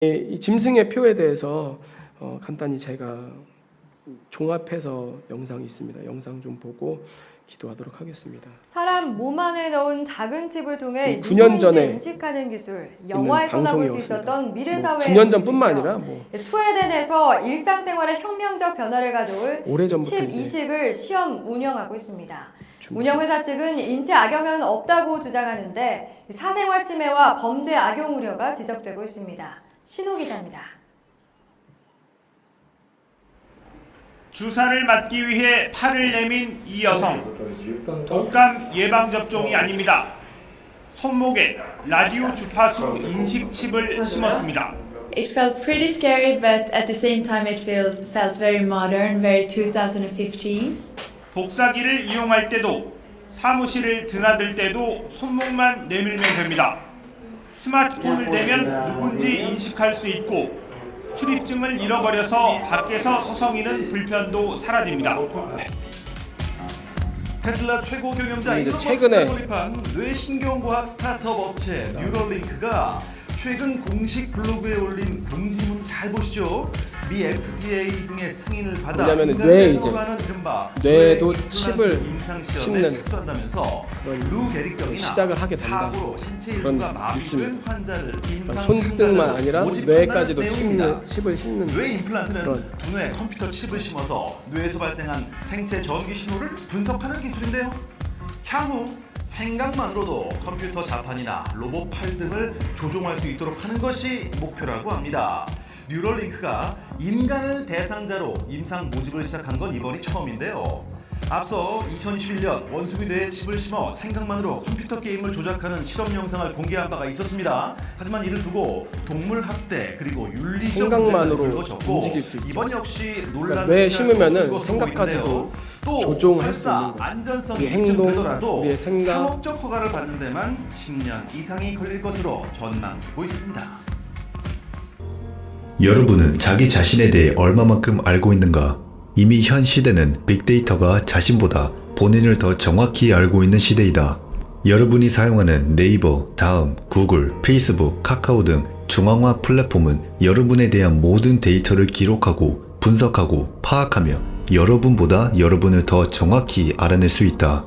이 짐승의 표에 대해서 간단히 제가 종합해서 영상이 있습니다. 영상 좀 보고 기도하도록 하겠습니다. 사람 몸 안에 넣은 작은 칩을 통해 9년 전에 인식하는 기술, 영화에서나 볼 수 있었던 미래사회의 9년 전뿐만 아니라 스웨덴에서 일상생활에 혁명적 변화를 가져올 오래전부터 칩 이식을 시험 운영하고 있습니다. 운영회사 측은 인체 악영향은 없다고 주장하는데 사생활 침해와 범죄 악용 우려가 지적되고 있습니다. 신호 기자입니다. 주사를 맞기 위해 팔을 내민 이 여성. 독감 예방접종이 아닙니다. 손목에 라디오 주파수 인식 칩을 심었습니다. It felt pretty scary, but at the same time it felt very modern, very 2015. 복사기를 이용할 때도 사무실을 드나들 때도 손목만 내밀면 됩니다. 스마트폰을 대면 누군지 인식할 수 있고 출입증을 잃어버려서 밖에서 서성이는 불편도 사라집니다. 테슬라 최고 경영자 일론 최근에 머스크가 설립한 뇌신경과학 스타트업 업체 뉴럴링크가 최근 공식 블로그에 올린 공지문 잘 보시죠. 미 FDA 등의 승인을 받아 왜냐면 뇌에 이제 뇌에도 뇌 칩을 심는 착수한다면서 그런 루 게릭병이나 시작을 하게 된다. 사고로 신체 그런 일부가 마비된 뉴스입니다. 환자를 손등만 아니라 뇌까지도 칩을 심는 뇌 임플란트는 그런 두뇌 컴퓨터 칩을 심어서 뇌에서 발생한 생체 전기 신호를 분석하는 기술인데요. 향후 생각만으로도 컴퓨터 자판이나 로봇 팔 등을 조종할 수 있도록 하는 것이 목표라고 합니다. 뉴럴링크가 인간을 대상자로 임상 모집을 시작한 건 이번이 처음인데요. 앞서 2021년 원숭이 뇌에 칩을 심어 생각만으로 컴퓨터 게임을 조작하는 실험 영상을 공개한 바가 있었습니다. 하지만 이를 두고 동물 학대 그리고 윤리적 문제가 불거졌고 움직일 수 있죠. 이번 역시 논란을 뇌에 심으면은 생각까지도 또 조종할 수 있는 거예요. 안전성이 우리 행동, 인정되더라도 우리의 생각. 상업적 허가를 받는 데만 10년 이상이 걸릴 것으로 전망되고 있습니다. 여러분은 자기 자신에 대해 얼마만큼 알고 있는가? 이미 현 시대는 빅데이터가 자신보다 본인을 더 정확히 알고 있는 시대이다. 여러분이 사용하는 네이버, 다음, 구글, 페이스북, 카카오 등 중앙화 플랫폼은 여러분에 대한 모든 데이터를 기록하고 분석하고 파악하며 여러분보다 여러분을 더 정확히 알아낼 수 있다.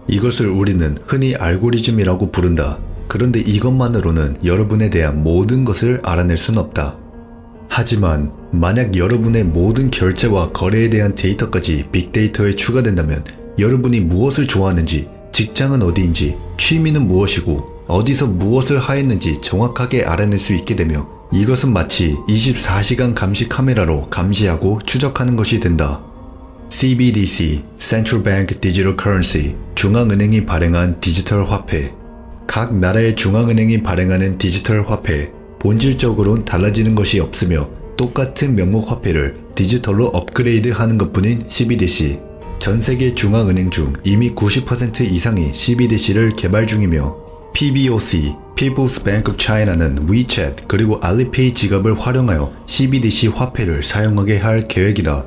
이것을 우리는 흔히 알고리즘이라고 부른다. 그런데 이것만으로는 여러분에 대한 모든 것을 알아낼 순 없다. 하지만 만약 여러분의 모든 결제와 거래에 대한 데이터까지 빅데이터에 추가된다면 여러분이 무엇을 좋아하는지, 직장은 어디인지, 취미는 무엇이고 어디서 무엇을 하였는지 정확하게 알아낼 수 있게 되며 이것은 마치 24시간 감시 카메라로 감시하고 추적하는 것이 된다. CBDC, Central Bank Digital Currency, 중앙은행이 발행한 디지털 화폐. 각 나라의 중앙은행이 발행하는 디지털 화폐. 본질적으로는 달라지는 것이 없으며 똑같은 명목 화폐를 디지털로 업그레이드하는 것뿐인 CBDC. 전 세계 중앙은행 중 이미 90% 이상이 CBDC를 개발 중이며 PBOC, People's Bank of China는 WeChat 그리고 알리페이 지갑을 활용하여 CBDC 화폐를 사용하게 할 계획이다.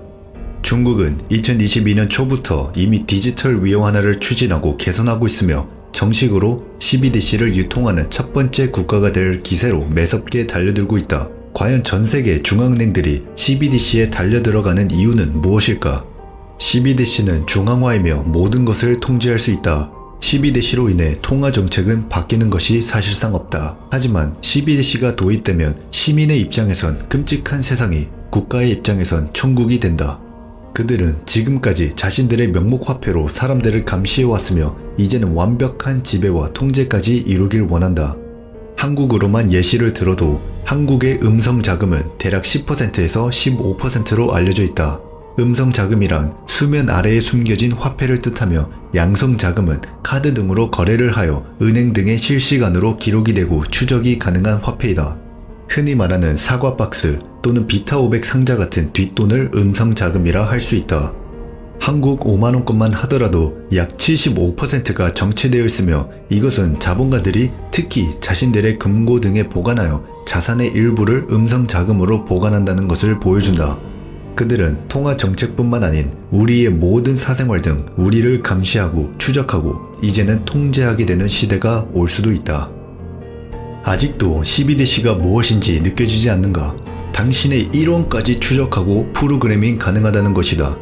중국은 2022년 초부터 이미 디지털 위안화를 추진하고 개선하고 있으며 정식으로 CBDC를 유통하는 첫 번째 국가가 될 기세로 매섭게 달려들고 있다. 과연 전 세계 중앙은행들이 CBDC에 달려들어가는 이유는 무엇일까? CBDC는 중앙화이며 모든 것을 통제할 수 있다. CBDC로 인해 통화 정책은 바뀌는 것이 사실상 없다. 하지만 CBDC가 도입되면 시민의 입장에선 끔찍한 세상이, 국가의 입장에선 천국이 된다. 그들은 지금까지 자신들의 명목화폐로 사람들을 감시해왔으며 이제는 완벽한 지배와 통제까지 이루길 원한다. 한국으로만 예시를 들어도 한국의 음성자금은 대략 10%에서 15%로 알려져 있다. 음성자금이란 수면 아래에 숨겨진 화폐를 뜻하며 양성자금은 카드 등으로 거래를 하여 은행 등의 실시간으로 기록이 되고 추적이 가능한 화폐이다. 흔히 말하는 사과박스 또는 비타500 상자 같은 뒷돈을 음성자금이라 할 수 있다. 한국 5만원권만 하더라도 약 75%가 정체되어 있으며 이것은 자본가들이 특히 자신들의 금고 등에 보관하여 자산의 일부를 음성자금으로 보관한다는 것을 보여준다. 그들은 통화 정책뿐만 아닌 우리의 모든 사생활 등 우리를 감시하고 추적하고 이제는 통제하게 되는 시대가 올 수도 있다. 아직도 CBDC가 무엇인지 느껴지지 않는가? 당신의 일원까지 추적하고 프로그래밍 가능하다는 것이다.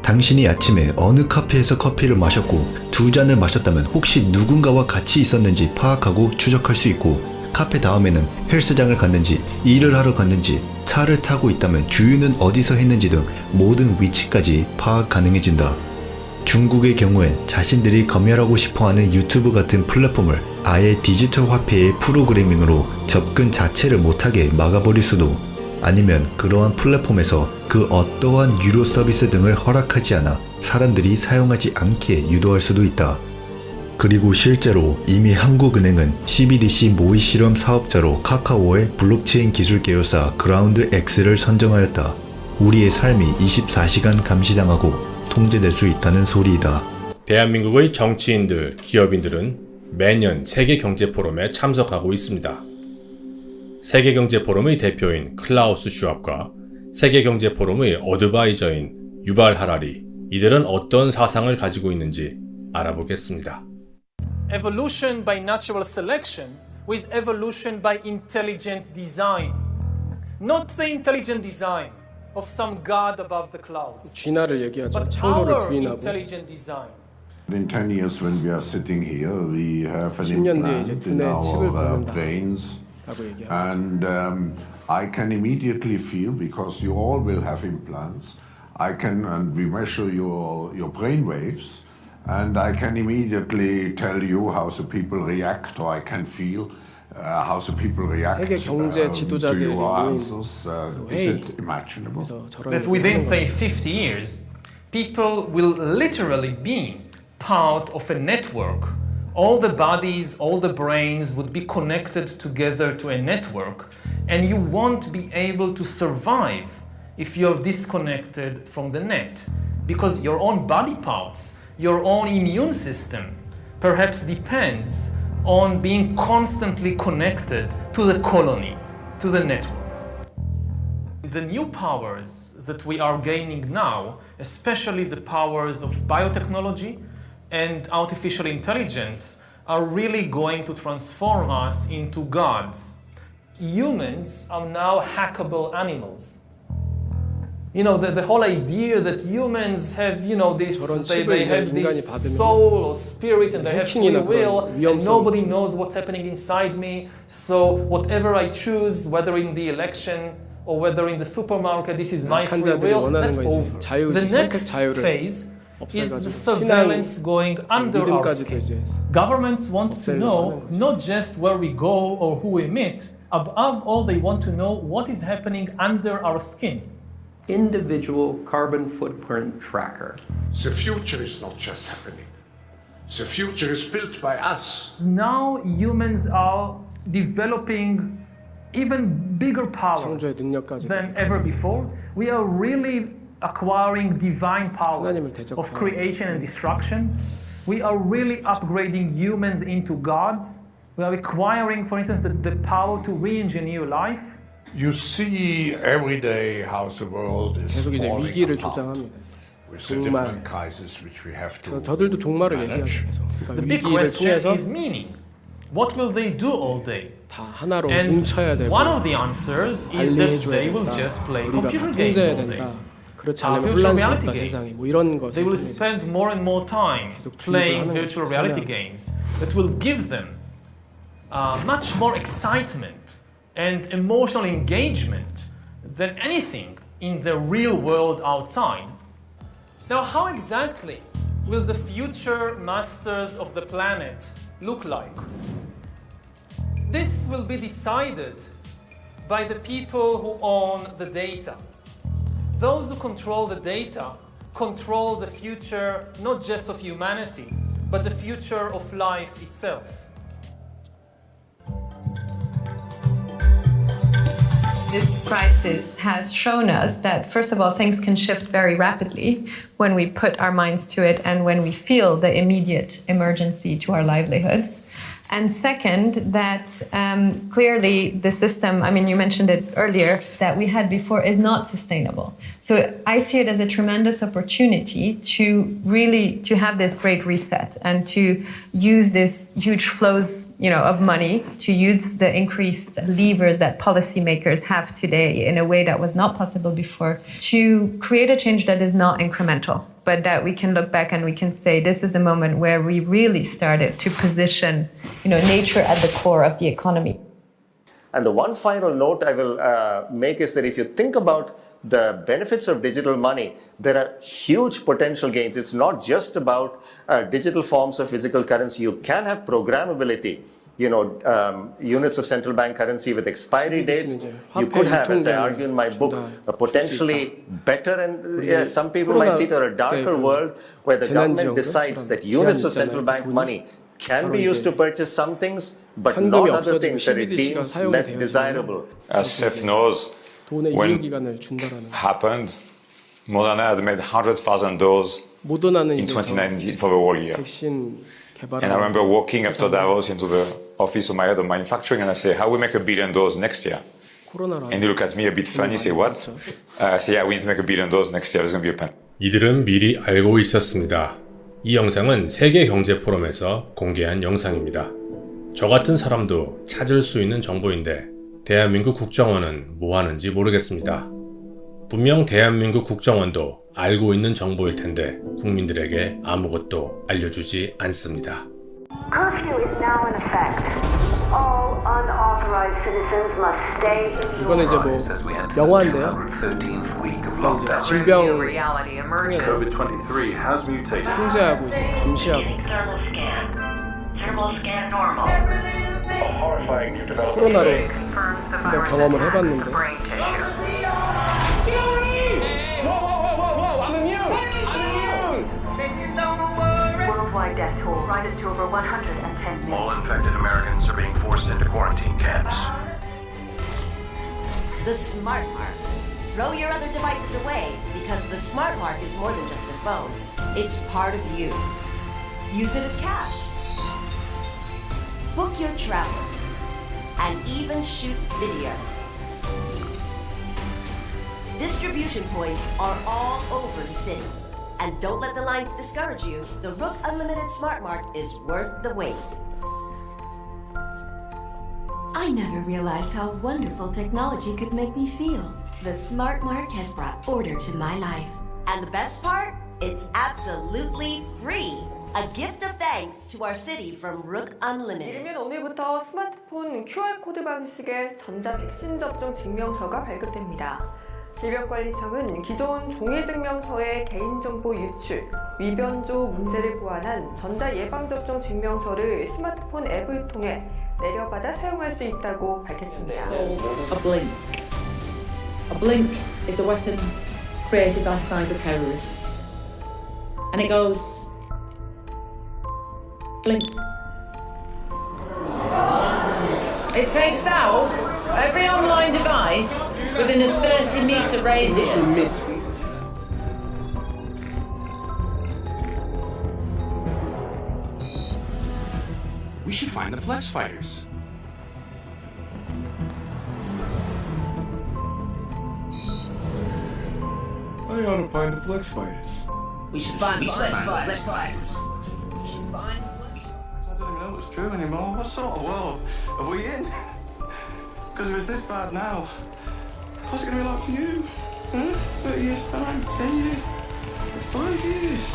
당신이 아침에 어느 카페에서 커피를 마셨고 2잔을 마셨다면 혹시 누군가와 같이 있었는지 파악하고 추적할 수 있고, 카페 다음에는 헬스장을 갔는지, 일을 하러 갔는지, 차를 타고 있다면 주유는 어디서 했는지 등 모든 위치까지 파악 가능해진다. 중국의 경우엔 자신들이 검열하고 싶어하는 유튜브 같은 플랫폼을 아예 디지털 화폐의 프로그래밍으로 접근 자체를 못하게 막아버릴 수도, 아니면 그러한 플랫폼에서 그 어떠한 유료 서비스 등을 허락하지 않아 사람들이 사용하지 않게 유도할 수도 있다. 그리고 실제로 이미 한국은행은 CBDC 모의 실험 사업자로 카카오의 블록체인 기술 계열사 그라운드 X를 선정하였다. 우리의 삶이 24시간 감시당하고 통제될 수 있다는 소리이다. 대한민국의 정치인들, 기업인들은 매년 세계경제포럼에 참석하고 있습니다. 세계경제포럼의 대표인 클라우스 슈왑과 세계경제포럼의 어드바이저인 유발 하라리, 이들은 어떤 사상을 가지고 있는지 알아보겠습니다. Evolution by natural selection with evolution by intelligent design. Not the intelligent design of some god above the clouds, 쥐나를 얘기하죠. but 창조를 our 부인하고. intelligent design. In 10 years when we are sitting here, we have an 10년 뒤에 이제 implant in 두뇌에 칩을 our 박는다. brains. 라고 얘기하고. And I can immediately feel, because you all will have implants, and we measure your brain waves, and I can immediately tell you how the people react, or I can feel how the people react 세계 경제 to 지도자들이 your 모인 answers. 그 Is 회의. it imaginable? 그래서 저런 That 얘기를 within, 하는 say, 거예요. 50 years, people will literally be part of a network. All the bodies, all the brains would be connected together to a network, and you won't be able to survive if you're disconnected from the net, because your own body parts, your own immune system, perhaps depends on being constantly connected to the colony, to the network. The new powers that we are gaining now, especially the powers of biotechnology and artificial intelligence, are really going to transform us into gods. Humans are now hackable animals. You know, the whole idea that humans have, you know, this, 저런 they 칩을 이제 have 인간이 this 받으면 soul or spirit and they have free 해킹이나 will, 그런 위험성이 and nobody 있죠. knows what's happening inside me. So whatever I choose, whether in the election or whether in the supermarket, this is my free 약한자들이 will. 원하는 That's 건 이제 over. 자유, The 선택 next 자유를 phase is the 없애가지고 surveillance going under our 믿음까지도 skin. 이제 Governments want to 없애려고 know 하는 거죠. not just where we go or who we meet. Above all, they want to know what is happening under our skin. Individual carbon footprint tracker. The future is not just happening. The future is built by us. Now humans are developing even bigger powers 창조의 능력까지 than ever before. We are really acquiring divine powers 하나님을 대적하는 of creation and destruction. We are really upgrading humans into gods. We are acquiring, for instance, the power to re-engineer life. You see every day how the world is 계속 이제 falling 위기를 apart 조장합니다. with the 종말. different crises which we have to 저들도 종말을 얘기하죠. manage. 계속. 그러니까 The big 위기를 question 통해서 is meaning. What will they do all day? 다 하나로 And 뭉쳐야 되고 one of the answers is that 관리해줘야 they will 된다. just play 우리가 다 computer games 통제해야 all day. 된다. 그렇지 Virtual 않으면 reality 혼란스럽다 games. 세상이. 뭐 이런 것을 They will 통해서 spend more and more time 계속 주입을 playing 하는 virtual 거죠. reality 사냥. games that will give them much more excitement and emotional engagement than anything in the real world outside. Now, how exactly will the future masters of the planet look like? This will be decided by the people who own the data. Those who control the data control the future not just of humanity, but the future of life itself. This crisis has shown us that, first of all, things can shift very rapidly when we put our minds to it and when we feel the immediate emergency to our livelihoods. And second, that clearly the system, I mean, you mentioned it earlier, that we had before is not sustainable. So I see it as a tremendous opportunity to really to have this great reset and to use this huge flows, of money, to use the increased levers that policymakers have today in a way that was not possible before, to create a change that is not incremental, but that we can look back and we can say this is the moment where we really started to position, nature at the core of the economy. And the one final note I will make is that if you think about the benefits of digital money, there are huge potential gains. It's not just about digital forms of physical currency. You can have programmability. Units of central bank currency with expiry dates. You could have, as I argue in my book, a potentially better and some people might see it as a darker world where the government decides that units of central bank money can be used to purchase some things, but not other things that it deems less desirable. As Seth knows, when it happened, Moderna had made 100,000 doses in 2019 for the whole year. And I remember walking after Davos into the office of my head of manufacturing and I say, how we make 1 billion doses next year? And he looked at me a bit funny, say, what? I say, yeah, we need to make 1 billion doses next year. There's going to be a pandemic. 이들은 미리 알고 있었습니다. 이 영상은 세계경제포럼에서 공개한 영상입니다. 저 같은 사람도 찾을 수 있는 정보인데 대한민국 국정원은 뭐 하는지 모르겠습니다. 분명 대한민국 국정원도 알고 있는 정보일 텐데 국민들에게 아무것도 알려주지 않습니다. Curfew is now in effect. All unauthorized citizens must stay in 이거는 이제 뭐 영화인데요. 이제 질병 통해서 통제하고 이제 감시하고 코로나로 한번 경험을 해봤는데 worldwide death toll rises to over 110 million. All infected Americans are being forced into quarantine camps. The Smart Mark. Throw your other devices away because the Smart Mark is more than just a phone. It's part of you. Use it as cash. Book your travel and even shoot video. Distribution points are all over the city. And don't let the lines discourage you. The Rook Unlimited Smart Mark is worth the wait. I never realized how wonderful technology could make me feel. The Smart Mark has brought order to my life. And the best part? It's absolutely free. A gift of thanks to our city from Rook Unlimited. 이르면 오늘부터 스마트폰 QR코드 방식의 전자 백신 접종 증명서가 발급됩니다. 질병관리청은 기존 종이증명서의 개인정보 유출, 위변조 문제를 보완한 전자예방접종 증명서를 스마트폰 앱을 통해 내려받아 사용할 수 있다고 밝혔습니다. A blink. A blink is a weapon created by cyber terrorists. And it goes blink. It takes out every online device within a 30-meter radius. We should find the Flex Fighters. I ought to find the Flex Fighters. We should find the Flex Fighters. I don't even know what's true anymore. What sort of world are we in? Because if it's this bad now, what's it going to be like for you? Huh? 30 years' time? 10 years? 5 years?